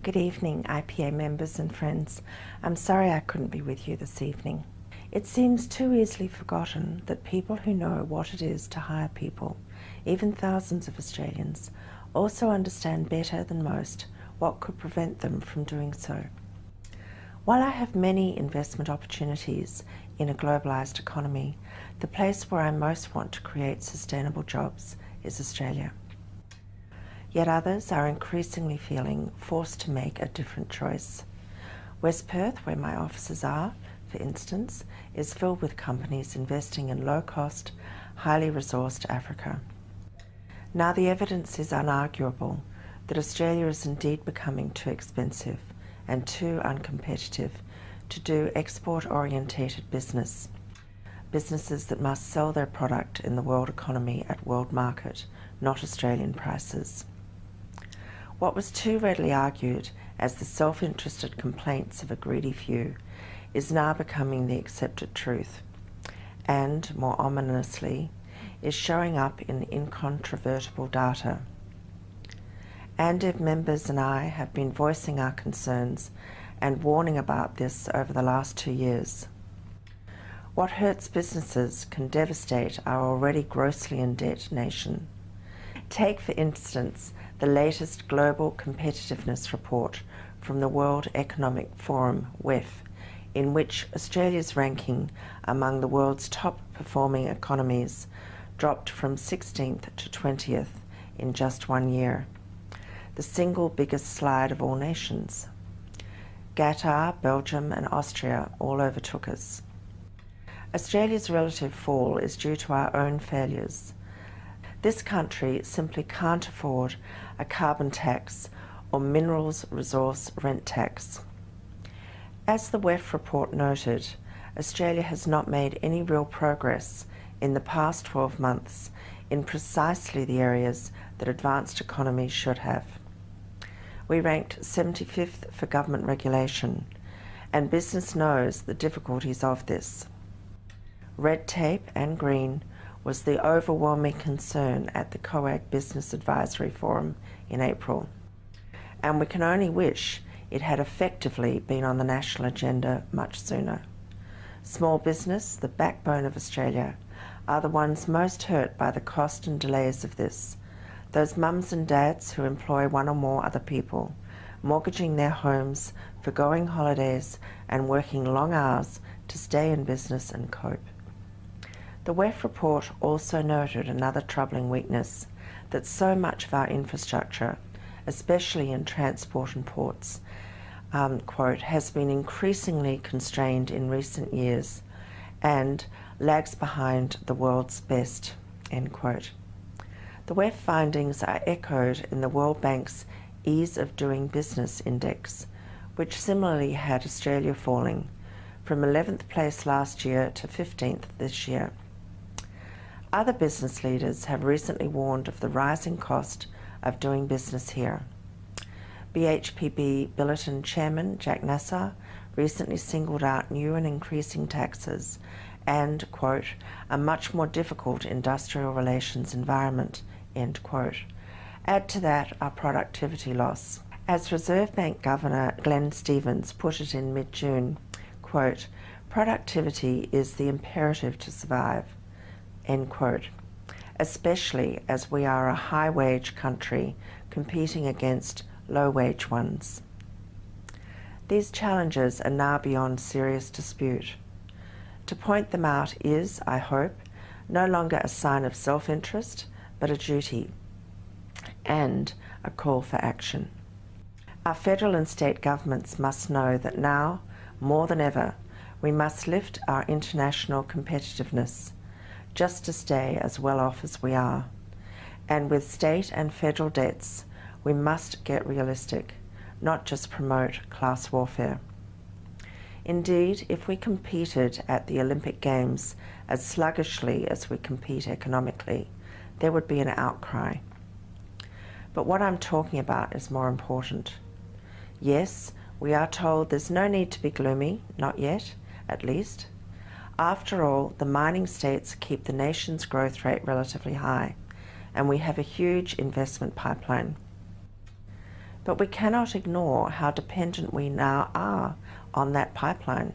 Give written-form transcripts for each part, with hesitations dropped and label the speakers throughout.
Speaker 1: Good evening, IPA members and friends. I'm sorry I couldn't be with you this evening. It seems too easily forgotten that people who know what it is to hire people, even thousands of Australians, also understand better than most what could prevent them from doing so. While I have many investment opportunities in a globalised economy, the place where I most want to create sustainable jobs is Australia. Yet others are increasingly feeling forced to make a different choice. West Perth, where my offices are, for instance, is filled with companies investing in low-cost, highly resourced Africa. Now the evidence is unarguable that Australia is indeed becoming too expensive and too uncompetitive to do export-orientated business. Businesses that must sell their product in the world economy at world market, not Australian prices. What was too readily argued as the self-interested complaints of a greedy few is now becoming the accepted truth, and, more ominously, is showing up in incontrovertible data. ANDEV members and I have been voicing our concerns and warning about this over the last 2 years. What hurts businesses can devastate our already grossly in debt nation. Take, for instance, the latest Global Competitiveness Report from the World Economic Forum, WEF, in which Australia's ranking among the world's top performing economies dropped from 16th to 20th in just 1 year, the single biggest slide of all nations. Qatar, Belgium and Austria all overtook us. Australia's relative fall is due to our own failures. This country simply can't afford a carbon tax or minerals resource rent tax. As the WEF report noted, Australia has not made any real progress in the past 12 months in precisely the areas that advanced economies should have. We ranked 75th for government regulation, and business knows the difficulties of this. Red tape and green was the overwhelming concern at the COAG Business Advisory Forum in April, and we can only wish it had effectively been on the national agenda much sooner. Small business, the backbone of Australia, are the ones most hurt by the cost and delays of this. Those mums and dads who employ one or more other people, mortgaging their homes, forgoing holidays and working long hours to stay in business and cope. The WEF report also noted another troubling weakness, that so much of our infrastructure, especially in transport and ports, quote, has been increasingly constrained in recent years and lags behind the world's best, end quote. The WEF findings are echoed in the World Bank's Ease of Doing Business Index, which similarly had Australia falling from 11th place last year to 15th this year. Other business leaders have recently warned of the rising cost of doing business here. BHPB Billiton Chairman Jack Nassar recently singled out new and increasing taxes and, quote, a much more difficult industrial relations environment, end quote. Add to that our productivity loss. As Reserve Bank Governor Glenn Stevens put it in mid-June, quote, productivity is the imperative to survive, end quote, especially as we are a high-wage country competing against low-wage ones. These challenges are now beyond serious dispute. To point them out is, I hope, no longer a sign of self-interest, but a duty and a call for action. Our federal and state governments must know that now, more than ever, we must lift our international competitiveness just to stay as well off as we are. And with state and federal debts, we must get realistic, not just promote class warfare. Indeed, if we competed at the Olympic Games as sluggishly as we compete economically, there would be an outcry. But what I'm talking about is more important. Yes, we are told there's no need to be gloomy, not yet, at least. After all, the mining states keep the nation's growth rate relatively high, and we have a huge investment pipeline. But we cannot ignore how dependent we now are on that pipeline.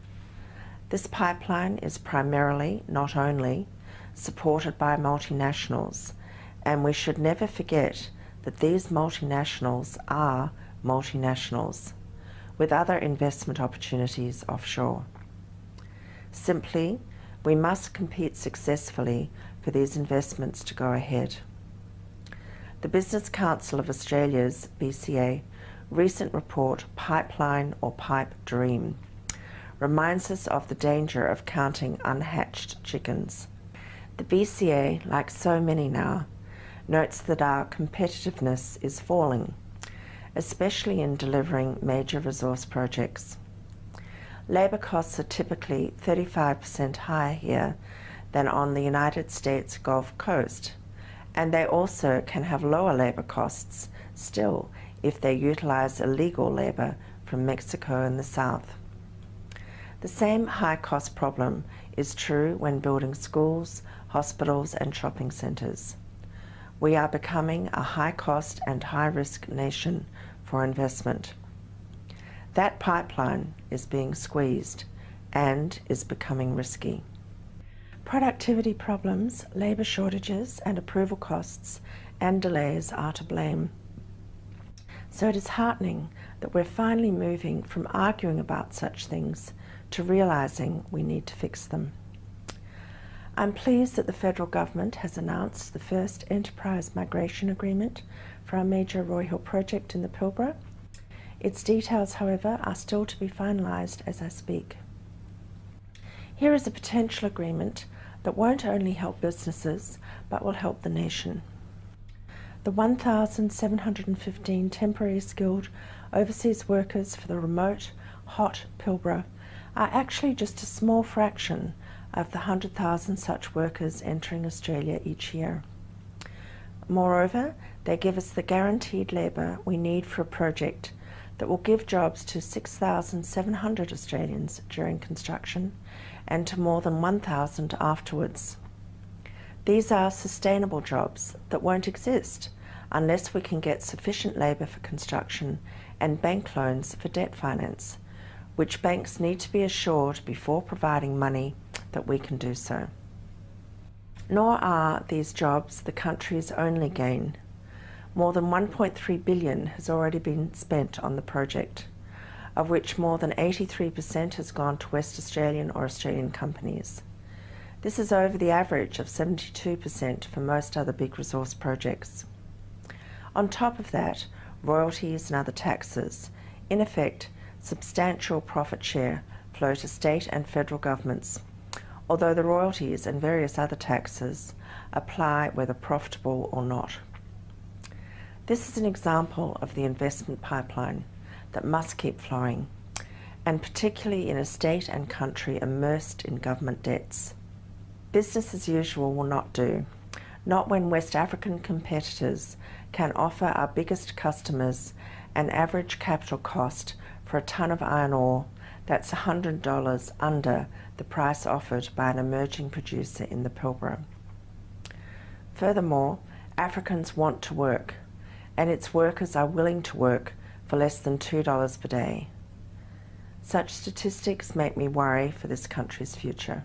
Speaker 1: This pipeline is primarily, not only, supported by multinationals, and we should never forget that these multinationals are multinationals, with other investment opportunities offshore. Simply, we must compete successfully for these investments to go ahead. The Business Council of Australia's, BCA, recent report, Pipeline or Pipe Dream, reminds us of the danger of counting unhatched chickens. The BCA, like so many now, notes that our competitiveness is falling, especially in delivering major resource projects. Labour costs are typically 35% higher here than on the United States Gulf Coast, and they also can have lower labour costs still if they utilise illegal labour from Mexico and the South. The same high-cost problem is true when building schools, hospitals and shopping centres. We are becoming a high-cost and high-risk nation for investment. That pipeline is being squeezed and is becoming risky. Productivity problems, labour shortages and approval costs and delays are to blame. So it is heartening that we're finally moving from arguing about such things to realising we need to fix them. I'm pleased that the federal government has announced the first enterprise migration agreement for our major Roy Hill project in the Pilbara. Its details, however, are still to be finalised as I speak. Here is a potential agreement that won't only help businesses, but will help the nation. The 1,715 temporary skilled overseas workers for the remote, hot Pilbara are actually just a small fraction of the 100,000 such workers entering Australia each year. Moreover, they give us the guaranteed labour we need for a project that will give jobs to 6,700 Australians during construction and to more than 1,000 afterwards. These are sustainable jobs that won't exist unless we can get sufficient labour for construction and bank loans for debt finance, which banks need to be assured before providing money that we can do so. Nor are these jobs the country's only gain. More than $1.3 billion has already been spent on the project, of which more than 83% has gone to West Australian or Australian companies. This is over the average of 72% for most other big resource projects. On top of that, royalties and other taxes, in effect, substantial profit share, flow to state and federal governments, although the royalties and various other taxes apply whether profitable or not. This is an example of the investment pipeline that must keep flowing, and particularly in a state and country immersed in government debts. Business as usual will not do, not when West African competitors can offer our biggest customers an average capital cost for a tonne of iron ore that's $100 under the price offered by an emerging producer in the Pilbara. Furthermore, Africans want to work, and its workers are willing to work for less than $2 per day. Such statistics make me worry for this country's future.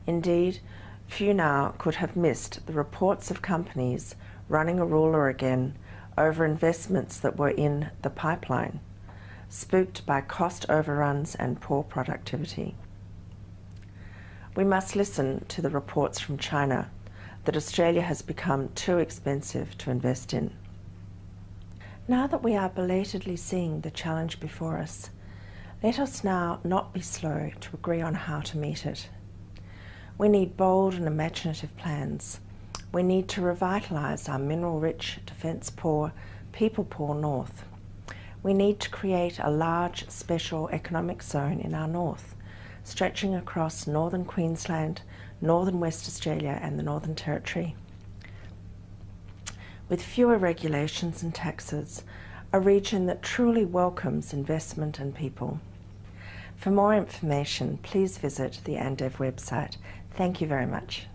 Speaker 1: Indeed, few now could have missed the reports of companies running a ruler again over investments that were in the pipeline, spooked by cost overruns and poor productivity. We must listen to the reports from China that Australia has become too expensive to invest in. Now that we are belatedly seeing the challenge before us, let us now not be slow to agree on how to meet it. We need bold and imaginative plans. We need to revitalise our mineral-rich, defence-poor, people-poor north. We need to create a large special economic zone in our north, stretching across northern Queensland, northern West Australia and the Northern Territory. With fewer regulations and taxes, a region that truly welcomes investment and people. For more information, please visit the ANDEV website. Thank you very much.